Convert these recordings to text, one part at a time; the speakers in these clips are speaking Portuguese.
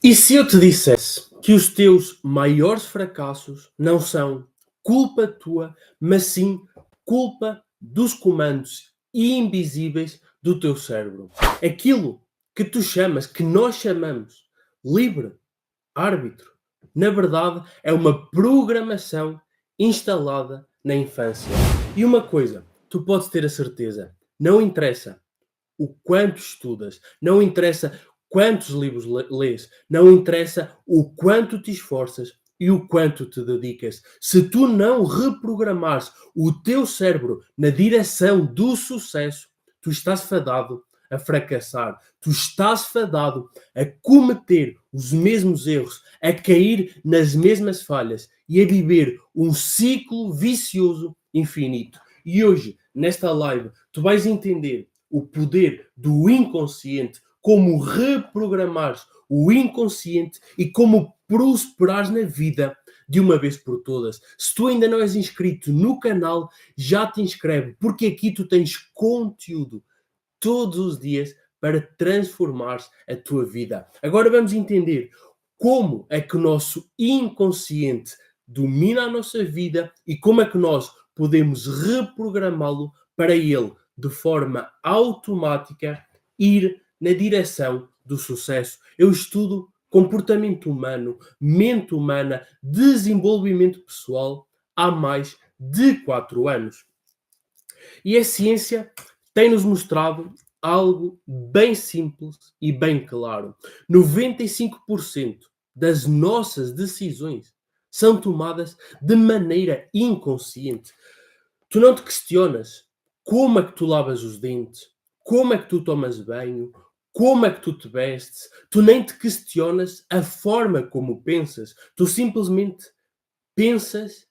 E se eu te dissesse que os teus maiores fracassos não são culpa tua, mas sim culpa dos comandos invisíveis do teu cérebro? Aquilo que tu chamas, que nós chamamos livre árbitro, na verdade é uma programação instalada na infância. E uma coisa, tu podes ter a certeza, não interessa o quanto estudas, não interessa quantos livros lês, não interessa o quanto te esforças e o quanto te dedicas. Se tu não reprogramares o teu cérebro na direção do sucesso, tu estás fadado a fracassar, tu estás fadado a cometer os mesmos erros, a cair nas mesmas falhas e a viver um ciclo vicioso infinito. E hoje, nesta live, tu vais entender o poder do inconsciente, como reprogramar o inconsciente e como prosperar na vida de uma vez por todas. Se tu ainda não és inscrito no canal, já te inscreve, porque aqui tu tens conteúdo todos os dias para transformar a tua vida. Agora vamos entender como é que o nosso inconsciente domina a nossa vida e como é que nós podemos reprogramá-lo para ele, de forma automática, ir na direção do sucesso. Eu estudo comportamento humano, mente humana, desenvolvimento pessoal há mais de 4 anos. E a ciência tem-nos mostrado algo bem simples e bem claro. 95% das nossas decisões são tomadas de maneira inconsciente. Tu não te questionas como é que tu lavas os dentes, como é que tu tomas banho, como é que tu te vestes. Tu nem te questionas a forma como pensas. Tu simplesmente pensas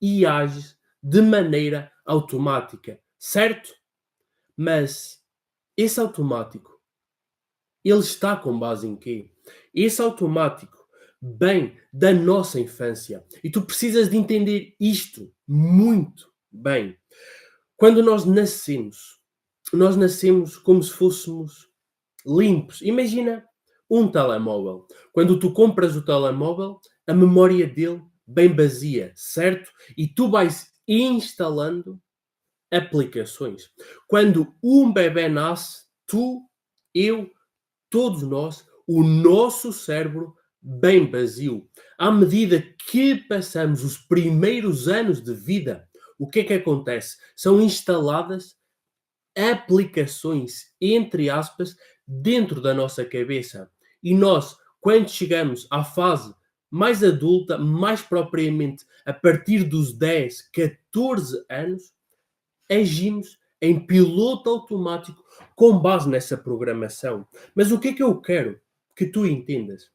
e ages de maneira automática, certo? Mas esse automático, ele está com base em quê? Esse automático vem da nossa infância. E tu precisas de entender isto muito bem. Quando nós nascemos como se fôssemos limpos. Imagina um telemóvel. Quando tu compras o telemóvel, a memória dele bem vazia, certo? E tu vais instalando aplicações. Quando um bebê nasce, tu, eu, todos nós, o nosso cérebro bem vazio. À medida que passamos os primeiros anos de vida, o que é que acontece? São instaladas aplicações, entre aspas, dentro da nossa cabeça. E nós, quando chegamos à fase mais adulta, mais propriamente a partir dos 10, 14 anos, agimos em piloto automático com base nessa programação. Mas o que é que eu quero que tu entendas?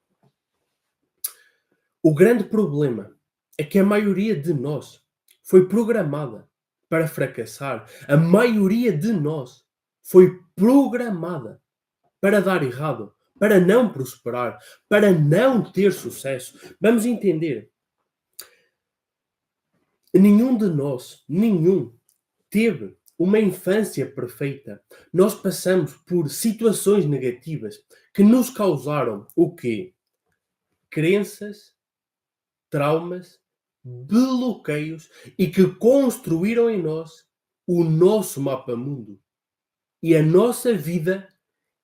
O grande problema é que a maioria de nós foi programada para fracassar. A maioria de nós foi programada para dar errado, para não prosperar, para não ter sucesso. Vamos entender. Nenhum teve uma infância perfeita. Nós passamos por situações negativas que nos causaram o quê? Crenças, traumas, bloqueios e que construíram em nós o nosso mapa mundo. E a nossa vida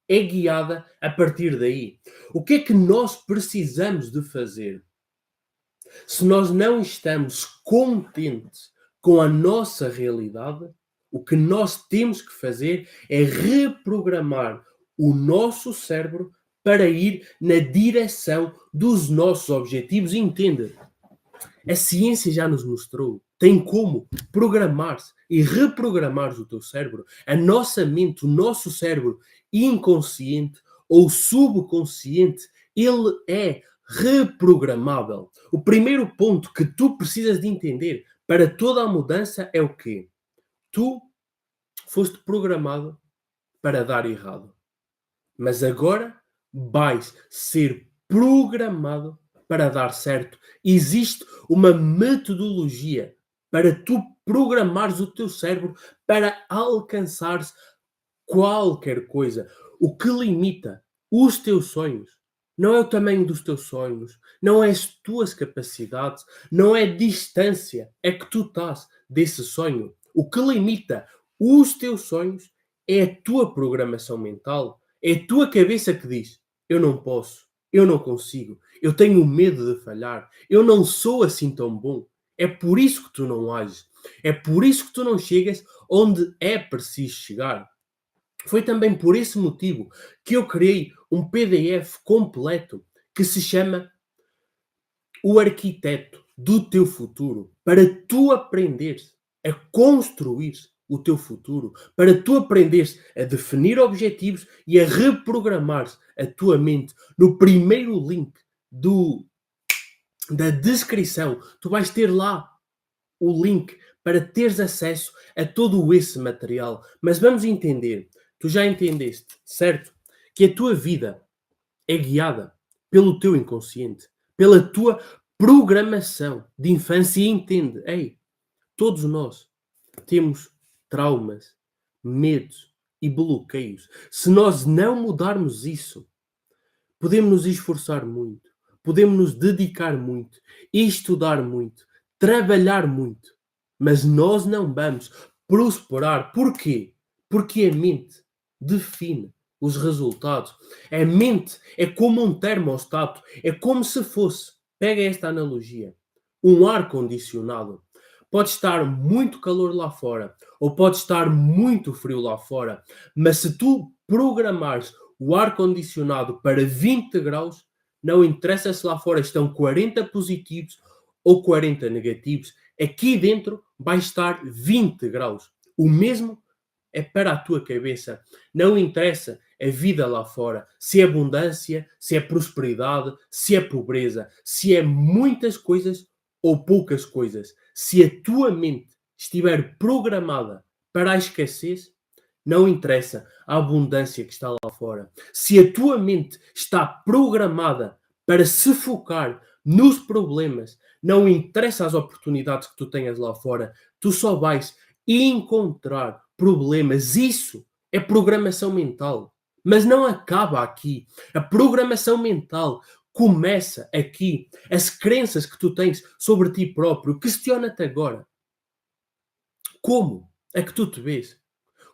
é guiada a partir daí. O que é que nós precisamos de fazer? Se nós não estamos contentes com a nossa realidade, o que nós temos que fazer é reprogramar o nosso cérebro para ir na direção dos nossos objetivos. Entenda, a ciência já nos mostrou, tem como programar-se e reprogramar o teu cérebro. A nossa mente, o nosso cérebro inconsciente ou subconsciente, ele é reprogramável. O primeiro ponto que tu precisas de entender para toda a mudança é o quê? Tu foste programado para dar errado. Mas agora vais ser programado para dar certo. Existe uma metodologia para tu programares o teu cérebro para alcançares qualquer coisa. O que limita os teus sonhos não é o tamanho dos teus sonhos, não é as tuas capacidades, não é a distância é que tu estás desse sonho. O que limita os teus sonhos é a tua programação mental, é a tua cabeça que diz: eu não posso, eu não consigo, eu tenho medo de falhar, eu não sou assim tão bom. É por isso que tu não ages, é por isso que tu não chegas onde é preciso chegar. Foi também por esse motivo que eu criei um PDF completo que se chama O Arquiteto do Teu Futuro, para tu aprenderes a construir o teu futuro, para tu aprenderes a definir objetivos e a reprogramar a tua mente. No primeiro link da descrição, tu vais ter lá o link para teres acesso a todo esse material. Mas vamos entender, tu já entendeste, certo? Que a tua vida é guiada pelo teu inconsciente, pela tua programação de infância e entende, ei, todos nós temos traumas, medos e bloqueios. Se nós não mudarmos isso, podemos nos esforçar muito, podemos nos dedicar muito, estudar muito, trabalhar muito, mas nós não vamos prosperar. Porquê? Porque a mente define os resultados. A mente é como um termostato, é como se fosse, pega esta analogia, um ar-condicionado. Pode estar muito calor lá fora, ou pode estar muito frio lá fora, mas se tu programares o ar-condicionado para 20 graus, não interessa se lá fora estão 40 positivos ou 40 negativos, aqui dentro vai estar 20 graus. O mesmo é para a tua cabeça. Não interessa a vida lá fora, se é abundância, se é prosperidade, se é pobreza, se é muitas coisas ou poucas coisas. Se a tua mente estiver programada para a escassez, não interessa a abundância que está lá fora. Se a tua mente está programada para se focar nos problemas, não interessa as oportunidades que tu tenhas lá fora, tu só vais encontrar problemas. Isso é programação mental. Mas não acaba aqui. A programação mental começa aqui. As crenças que tu tens sobre ti próprio. Questiona-te agora. Como é que tu te vês?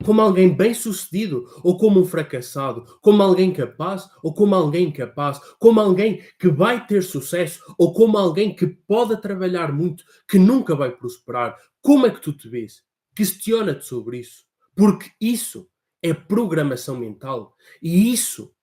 Como alguém bem-sucedido ou como um fracassado? Como alguém capaz ou como alguém incapaz? Como alguém que vai ter sucesso ou como alguém que pode trabalhar muito, que nunca vai prosperar? Como é que tu te vês? Questiona-te sobre isso. Porque isso é programação mental e isso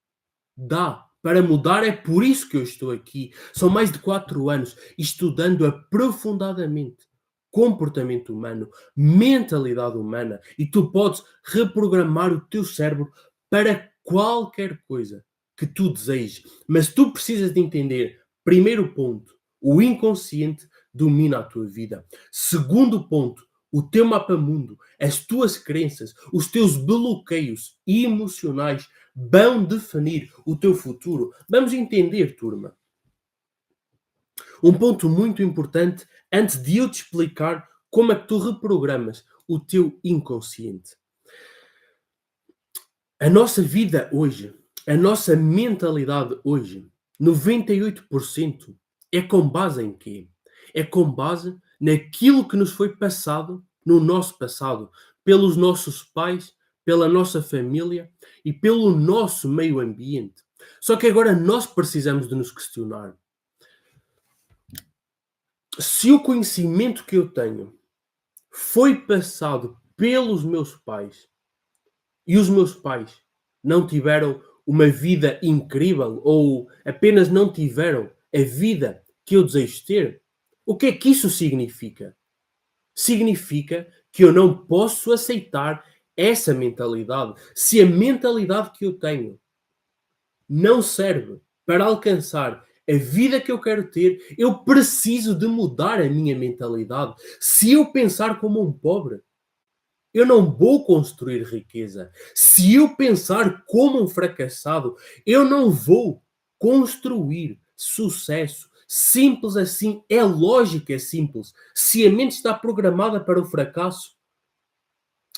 dá para mudar. É por isso que eu estou aqui. São mais de 4 anos estudando aprofundadamente comportamento humano, mentalidade humana, e tu podes reprogramar o teu cérebro para qualquer coisa que tu desejes. Mas tu precisas de entender, primeiro ponto, o inconsciente domina a tua vida. Segundo ponto, o teu mapa mundo, as tuas crenças, os teus bloqueios emocionais vão definir o teu futuro. Vamos entender, turma. Um ponto muito importante antes de eu te explicar como é que tu reprogramas o teu inconsciente. A nossa vida hoje, a nossa mentalidade hoje, 98% é com base em quê? É com base naquilo que nos foi passado no nosso passado, pelos nossos pais, pela nossa família e pelo nosso meio ambiente. Só que agora nós precisamos de nos questionar. Se o conhecimento que eu tenho foi passado pelos meus pais e os meus pais não tiveram uma vida incrível ou apenas não tiveram a vida que eu desejo ter, o que é que isso significa? Significa que eu não posso aceitar essa mentalidade. Se a mentalidade que eu tenho não serve para alcançar a vida que eu quero ter, eu preciso de mudar a minha mentalidade. Se eu pensar como um pobre, eu não vou construir riqueza. Se eu pensar como um fracassado, eu não vou construir sucesso. Simples assim, é lógica, é simples. Se a mente está programada para o fracasso,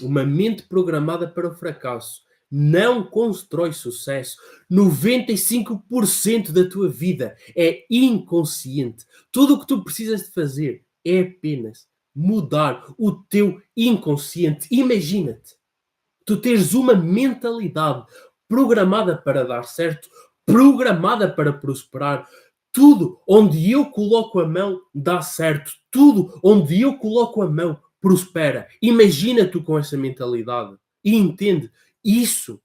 uma mente programada para o fracasso não constrói sucesso. 95% da tua vida é inconsciente. Tudo o que tu precisas de fazer é apenas mudar o teu inconsciente. Imagina-te, tu teres uma mentalidade programada para dar certo, programada para prosperar. Tudo onde eu coloco a mão dá certo. Tudo onde eu coloco a mão prospera. Imagina tu com essa mentalidade e entende, isso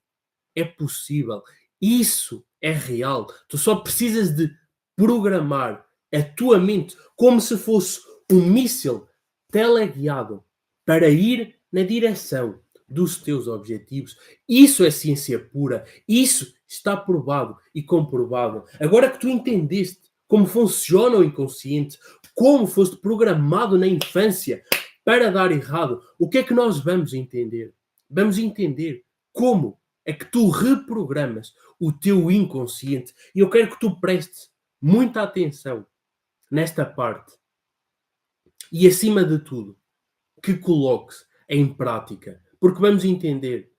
é possível, isso é real. Tu só precisas de programar a tua mente como se fosse um míssil teleguiado para ir na direção dos teus objetivos. Isso é ciência pura. Isso está provado e comprovado. Agora que tu entendeste como funciona o inconsciente, como foste programado na infância para dar errado, o que é que nós vamos entender? Vamos entender como é que tu reprogramas o teu inconsciente. E eu quero que tu prestes muita atenção nesta parte. E acima de tudo, que coloques em prática. Porque vamos entender,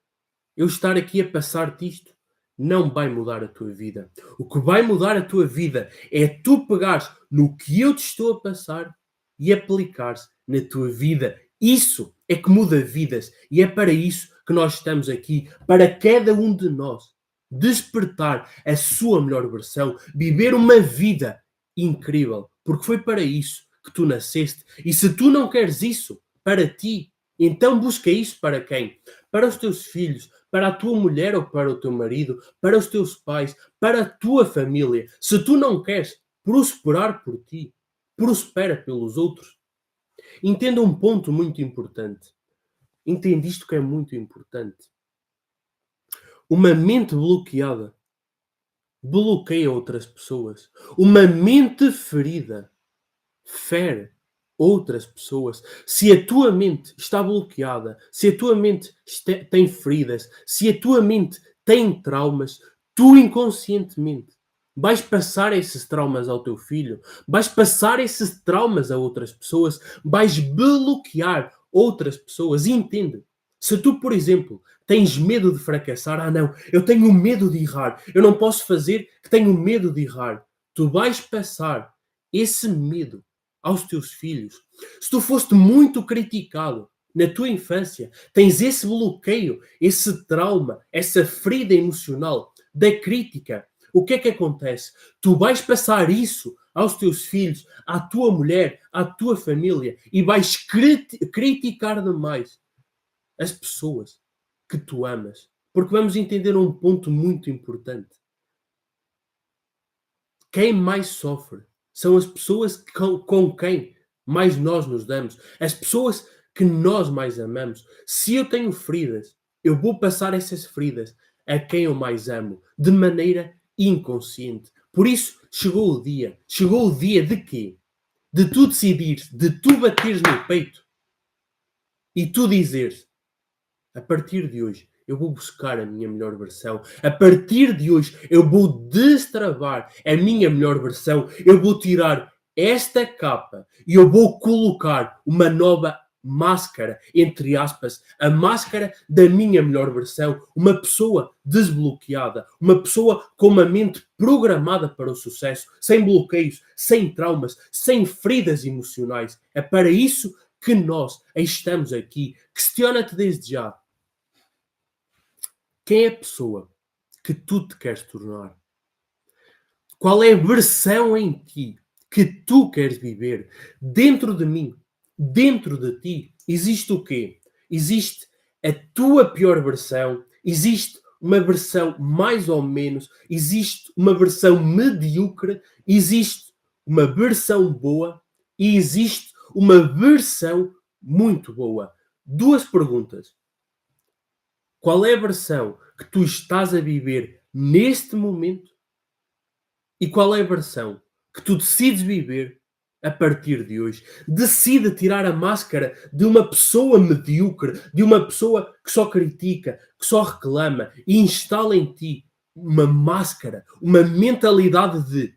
eu estar aqui a passar-te isto não vai mudar a tua vida. O que vai mudar a tua vida é tu pegares no que eu te estou a passar e aplicares na tua vida. Isso é que muda vidas e é para isso que nós estamos aqui, para cada um de nós despertar a sua melhor versão, viver uma vida incrível, porque foi para isso que tu nasceste. E se tu não queres isso para ti, então busca isso para quem? Para os teus filhos, para a tua mulher ou para o teu marido, para os teus pais, para a tua família. Se tu não queres prosperar por ti, prospera pelos outros. Entenda um ponto muito importante. Entende isto que é muito importante. Uma mente bloqueada bloqueia outras pessoas. Uma mente ferida fere outras pessoas. Se a tua mente está bloqueada, se a tua mente tem feridas, se a tua mente tem traumas, tu inconscientemente vais passar esses traumas ao teu filho, vais passar esses traumas a outras pessoas, vais bloquear outras pessoas. E entende, se tu, por exemplo, tens medo de fracassar, não, eu tenho medo de errar, eu não posso fazer que tenho medo de errar, tu vais passar esse medo aos teus filhos. Se tu foste muito criticado na tua infância, tens esse bloqueio, esse trauma, essa ferida emocional da crítica, o que é que acontece? Tu vais passar isso aos teus filhos, à tua mulher, à tua família e vais criticar demais as pessoas que tu amas. Porque vamos entender um ponto muito importante. Quem mais sofre são as pessoas com quem mais nós nos damos, as pessoas que nós mais amamos. Se eu tenho feridas, eu vou passar essas feridas a quem eu mais amo, de maneira inconsciente. Por isso, chegou o dia de quê? De tu decidires, de tu bateres no peito e tu dizeres, a partir de hoje, eu vou buscar a minha melhor versão. A partir de hoje, eu vou destravar a minha melhor versão. Eu vou tirar esta capa e eu vou colocar uma nova máscara, entre aspas, a máscara da minha melhor versão. Uma pessoa desbloqueada, uma pessoa com uma mente programada para o sucesso, sem bloqueios, sem traumas, sem feridas emocionais. É para isso que nós estamos aqui. Questiona-te desde já. Quem é a pessoa que tu te queres tornar? Qual é a versão em ti que tu queres viver? Dentro de mim, dentro de ti, existe o quê? Existe a tua pior versão, existe uma versão mais ou menos, existe uma versão medíocre, existe uma versão boa e existe uma versão muito boa. Duas perguntas. Qual é a versão que tu estás a viver neste momento? E qual é a versão que tu decides viver a partir de hoje? Decide tirar a máscara de uma pessoa medíocre, de uma pessoa que só critica, que só reclama e instala em ti uma máscara, uma mentalidade de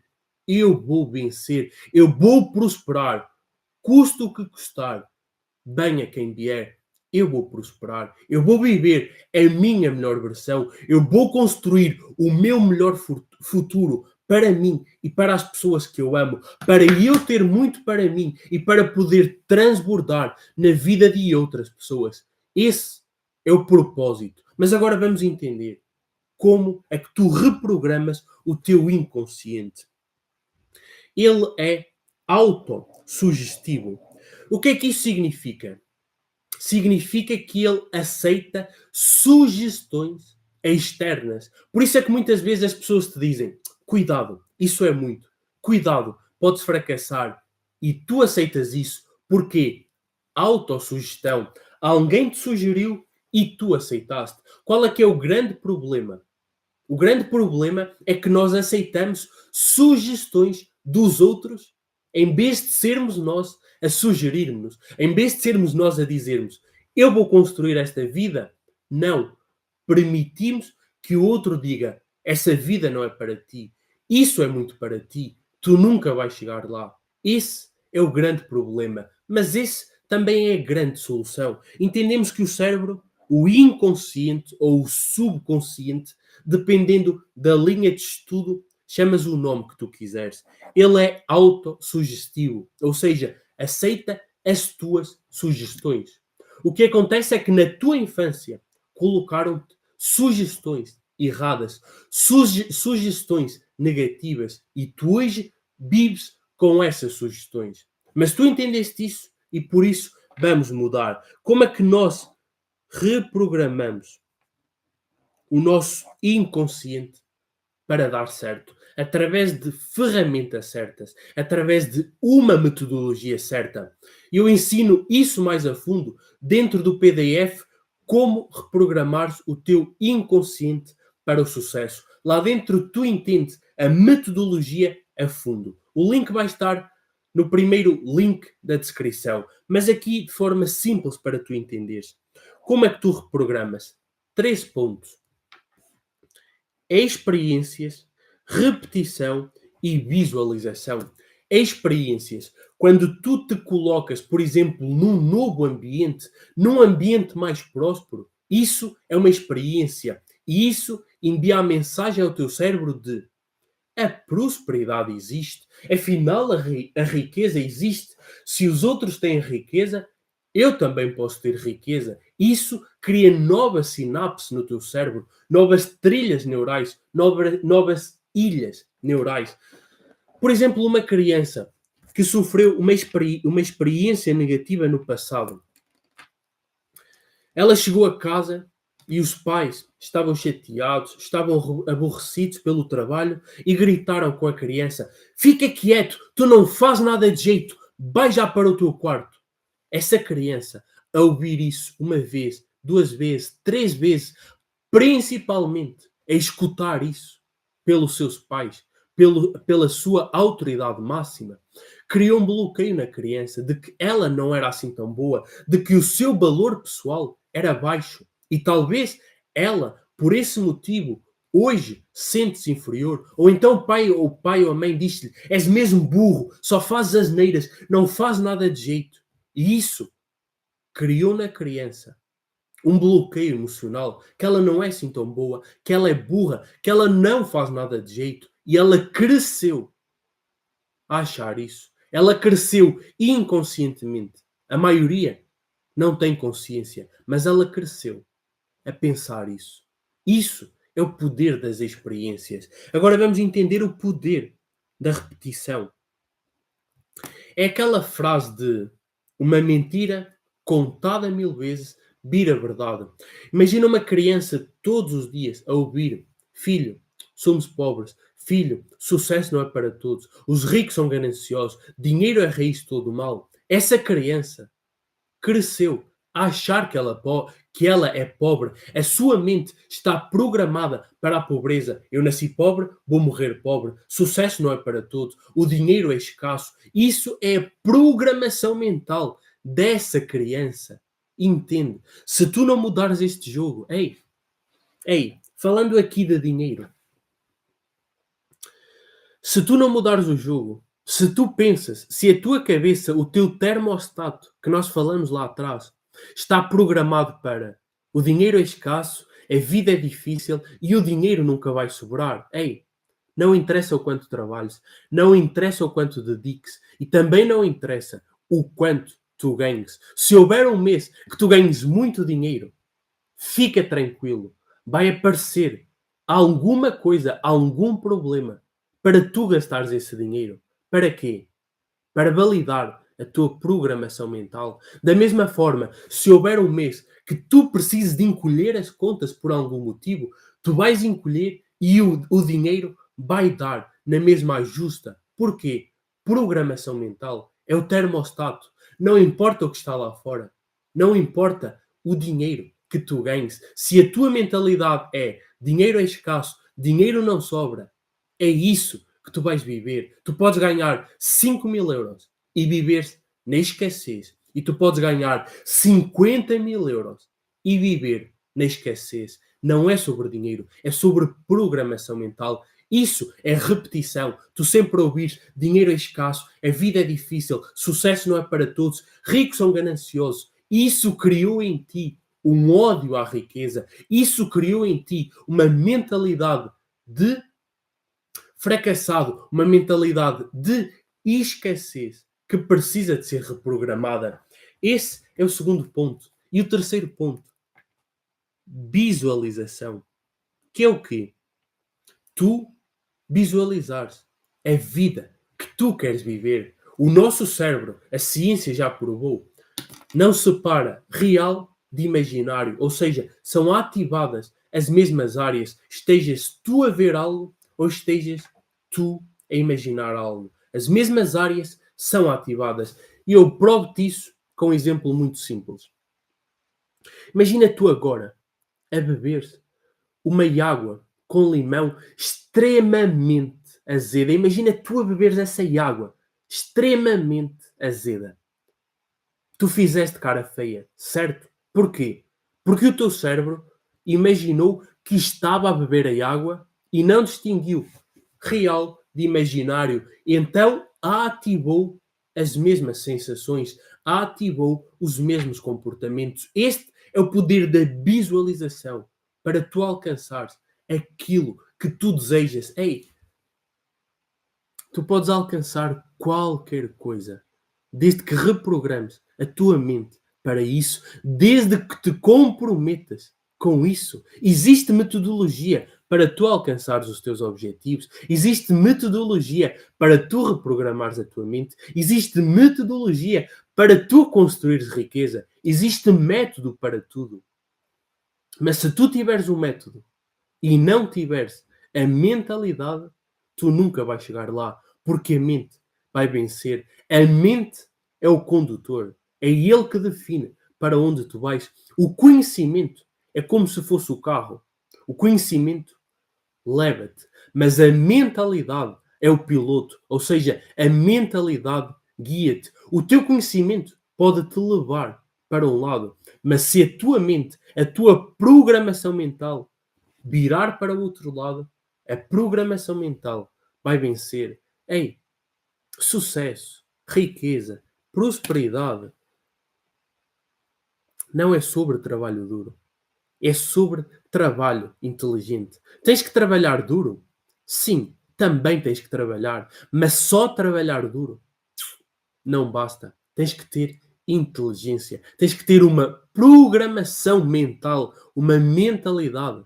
eu vou vencer, eu vou prosperar, custa o que custar, venha quem vier. eu vou prosperar, eu vou viver a minha melhor versão, eu vou construir o meu melhor futuro para mim e para as pessoas que eu amo, para eu ter muito para mim e para poder transbordar na vida de outras pessoas. Esse é o propósito. Mas agora vamos entender como é que tu reprogramas o teu inconsciente. Ele é autossugestivo. O que é que isso significa? Significa que ele aceita sugestões externas. Por isso é que muitas vezes as pessoas te dizem: cuidado, isso é muito. Cuidado, podes fracassar. E tu aceitas isso porque autossugestão. Alguém te sugeriu e tu aceitaste. Qual é que é o grande problema? O grande problema é que nós aceitamos sugestões dos outros em vez de sermos nós a sugerirmos, em vez de sermos nós a dizermos eu vou construir esta vida. Não. Permitimos que o outro diga essa vida não é para ti. Isso é muito para ti. Tu nunca vais chegar lá. Esse é o grande problema. Mas esse também é a grande solução. Entendemos que o cérebro, o inconsciente ou o subconsciente, dependendo da linha de estudo, chamas o nome que tu quiseres. Ele é autossugestivo, ou seja, aceita as tuas sugestões. O que acontece é que na tua infância colocaram-te sugestões erradas, sugestões negativas e tu hoje vives com essas sugestões. Mas tu entendeste isso e por isso vamos mudar. Como é que nós reprogramamos o nosso inconsciente para dar certo? Através de ferramentas certas, através de uma metodologia certa. Eu ensino isso mais a fundo dentro do PDF, como reprogramares o teu inconsciente para o sucesso. Lá dentro tu entendes a metodologia a fundo. O link vai estar no primeiro link da descrição, mas aqui de forma simples para tu entenderes. Como é que tu reprogramas? 3 pontos: experiências, repetição e visualização. Experiências. Quando tu te colocas, por exemplo, num novo ambiente, num ambiente mais próspero, isso é uma experiência. E isso envia a mensagem ao teu cérebro de a prosperidade existe. Afinal, a riqueza existe. Se os outros têm riqueza, eu também posso ter riqueza. Isso cria novas sinapses no teu cérebro, novas trilhas neurais, novas ilhas neurais. Por exemplo, uma criança que sofreu uma experiência negativa no passado. Ela chegou a casa e os pais estavam chateados, estavam aborrecidos pelo trabalho e gritaram com a criança: fica quieto, tu não fazes nada de jeito, vai já para o teu quarto. Essa criança, a ouvir isso uma vez, 2 vezes, 3 vezes, principalmente a escutar isso pelos seus pais, pela sua autoridade máxima, criou um bloqueio na criança de que ela não era assim tão boa, de que o seu valor pessoal era baixo. E talvez ela, por esse motivo, hoje sente-se inferior. Ou então o pai ou a mãe diz-lhe: és mesmo burro, só fazes asneiras, não fazes nada de jeito. E isso criou na criança um bloqueio emocional, que ela não é assim tão boa, que ela é burra, que ela não faz nada de jeito. E ela cresceu a achar isso. Ela cresceu inconscientemente. A maioria não tem consciência, mas ela cresceu a pensar isso. Isso é o poder das experiências. Agora vamos entender o poder da repetição. É aquela frase de uma mentira contada 1000 vezes vira verdade. Imagina uma criança todos os dias a ouvir: filho, somos pobres. Filho, sucesso não é para todos. Os ricos são gananciosos. Dinheiro é a raiz de todo o mal. Essa criança cresceu a achar que ela é pobre. A sua mente está programada para a pobreza. Eu nasci pobre, vou morrer pobre. Sucesso não é para todos. O dinheiro é escasso. Isso é a programação mental dessa criança. Entende? Se tu não mudares este jogo, falando aqui de dinheiro, se tu não mudares o jogo, se tu pensas, se a tua cabeça, o teu termostato, que nós falamos lá atrás, Está programado para o dinheiro é escasso, a vida é difícil e o dinheiro nunca vai sobrar. Ei, não interessa o quanto trabalhes, não interessa o quanto dediques e também não interessa o quanto tu ganhes. Se houver um mês que tu ganhes muito dinheiro, fica tranquilo, vai aparecer alguma coisa, algum problema para tu gastares esse dinheiro. Para quê? Para validar a tua programação mental. Da mesma forma, se houver um mês que tu precises de encolher as contas por algum motivo, tu vais encolher e o dinheiro vai dar na mesma justa. Porquê? Programação mental é o termostato. Não importa o que está lá fora. Não importa o dinheiro que tu ganhes. Se a tua mentalidade é dinheiro é escasso, dinheiro não sobra, é isso que tu vais viver. Tu podes ganhar 5.000 euros e viver na escassez. E tu podes ganhar 50.000 euros e viver na escassez. Não é sobre dinheiro, é sobre programação mental. Isso é repetição. Tu sempre ouvires dinheiro é escasso, a vida é difícil, sucesso não é para todos, ricos são gananciosos. Isso criou em ti um ódio à riqueza. Isso criou em ti uma mentalidade de fracassado, uma mentalidade de escassez que precisa de ser reprogramada. Esse é o segundo ponto. E o terceiro ponto, visualização. Que é o quê? Tu visualizares a vida que tu queres viver. O nosso cérebro, a ciência já provou, não separa real de imaginário, ou seja, são ativadas as mesmas áreas, estejas tu a ver algo ou estejas tu a imaginar algo. As mesmas áreas são ativadas. E eu provo-te isso com um exemplo muito simples. Imagina tu agora a beber uma água com limão extremamente azeda. Imagina tu a beberes essa água extremamente azeda. Tu fizeste cara feia, certo? Porquê? Porque o teu cérebro imaginou que estava a beber a água e não distinguiu real de imaginário. Então ativou as mesmas sensações, ativou os mesmos comportamentos. Este é o poder da visualização para tu alcançares aquilo que tu desejas. Ei, tu podes alcançar qualquer coisa, desde que reprogrames a tua mente para isso, desde que te comprometas com isso. Existe metodologia para tu alcançares os teus objetivos, existe metodologia para tu reprogramares a tua mente, existe metodologia para tu construires riqueza, existe método para tudo. Mas se tu tiveres um método e não tiveres a mentalidade, tu nunca vais chegar lá, porque a mente vai vencer. A mente é o condutor, é ele que define para onde tu vais. O conhecimento é como se fosse o carro. O conhecimento leva-te, mas a mentalidade é o piloto, ou seja, a mentalidade guia-te. O teu conhecimento pode te levar para um lado, mas se a tua mente, a tua programação mental virar para o outro lado, a programação mental vai vencer. Ei, sucesso, riqueza, prosperidade não é sobre trabalho duro. É sobre trabalho inteligente. Tens que trabalhar duro? Sim, também tens que trabalhar. Mas só trabalhar duro não basta. Tens que ter inteligência. Tens que ter uma programação mental, uma mentalidade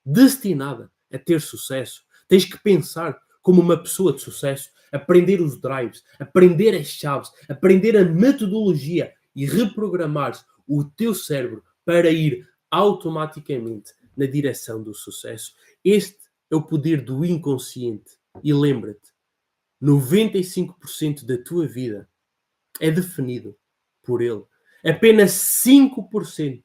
destinada a ter sucesso. Tens que pensar como uma pessoa de sucesso, aprender os drives, aprender as chaves, aprender a metodologia e reprogramar o teu cérebro para ir automaticamente na direção do sucesso. Este é o poder do inconsciente. E lembra-te, 95% da tua vida é definido por ele. Apenas 5%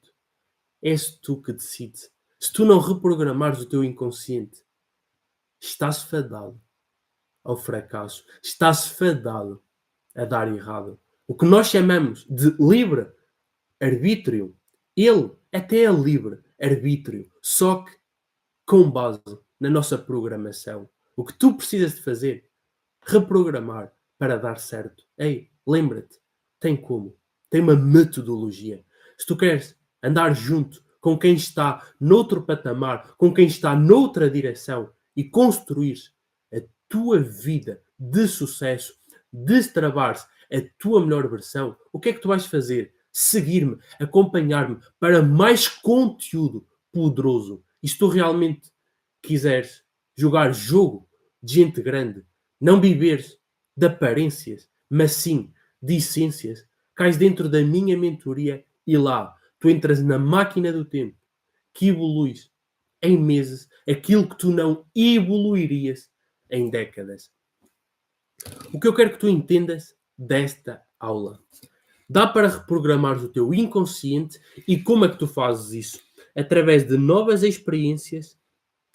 és tu que decides. Se tu não reprogramares o teu inconsciente, estás fadado ao fracasso. Estás fadado a dar errado. O que nós chamamos de livre-arbítrio, ele até é livre-arbítrio, só que com base na nossa programação. O que tu precisas de fazer? Reprogramar para dar certo. Ei, lembra-te, tem como. Tem uma metodologia. se tu queres andar junto com quem está noutro patamar, com quem está noutra direção e construir a tua vida de sucesso, destravares a tua melhor versão, o que é que tu vais fazer? Seguir-me, acompanhar-me para mais conteúdo poderoso. E se tu realmente quiseres jogar jogo de gente grande, não viveres de aparências, mas sim de essências, cais dentro da minha mentoria e lá tu entras na máquina do tempo que evoluís em meses aquilo que tu não evoluirias em décadas. O que eu quero que tu entendas desta aula. Dá para reprogramar o teu inconsciente e como é que tu fazes isso? Através de novas experiências,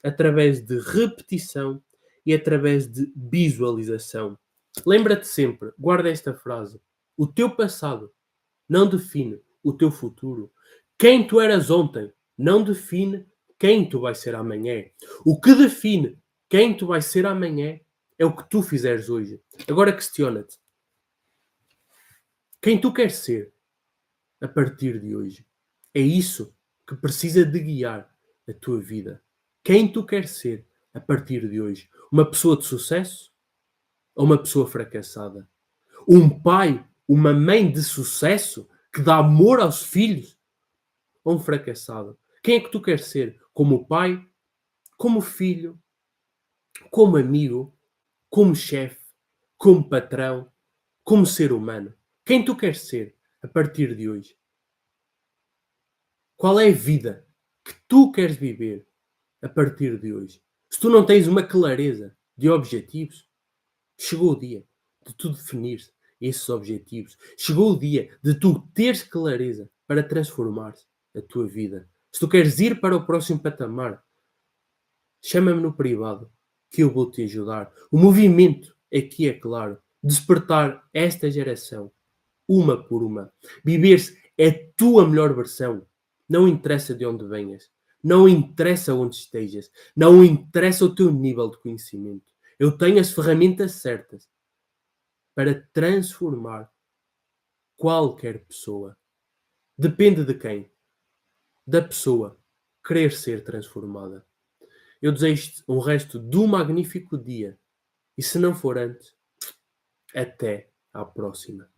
através de repetição e através de visualização. Lembra-te sempre, guarda esta frase: o teu passado não define o teu futuro. Quem tu eras ontem não define quem tu vais ser amanhã. O que define quem tu vais ser amanhã é o que tu fizeres hoje. Agora questiona-te: quem tu queres ser a partir de hoje? É isso que precisa de guiar a tua vida. Quem tu queres ser a partir de hoje? Uma pessoa de sucesso ou uma pessoa fracassada? Um pai, uma mãe de sucesso que dá amor aos filhos ou um fracassado? Quem é que tu queres ser? Como pai, como filho, como amigo, como chefe, como patrão, como ser humano? Quem tu queres ser a partir de hoje? Qual é a vida que tu queres viver a partir de hoje? Se tu não tens uma clareza de objetivos, chegou o dia de tu definir esses objetivos. Chegou o dia de tu teres clareza para transformar a tua vida. Se tu queres ir para o próximo patamar, chama-me no privado que eu vou te ajudar. O movimento aqui é claro. Despertar esta geração, uma por uma. Viver-se é a tua melhor versão. Não interessa de onde venhas. Não interessa onde estejas. Não interessa o teu nível de conhecimento. Eu tenho as ferramentas certas para transformar qualquer pessoa. Depende de quem? Da pessoa querer ser transformada. Eu desejo-te um resto de um magnífico dia. E se não for antes, até à próxima.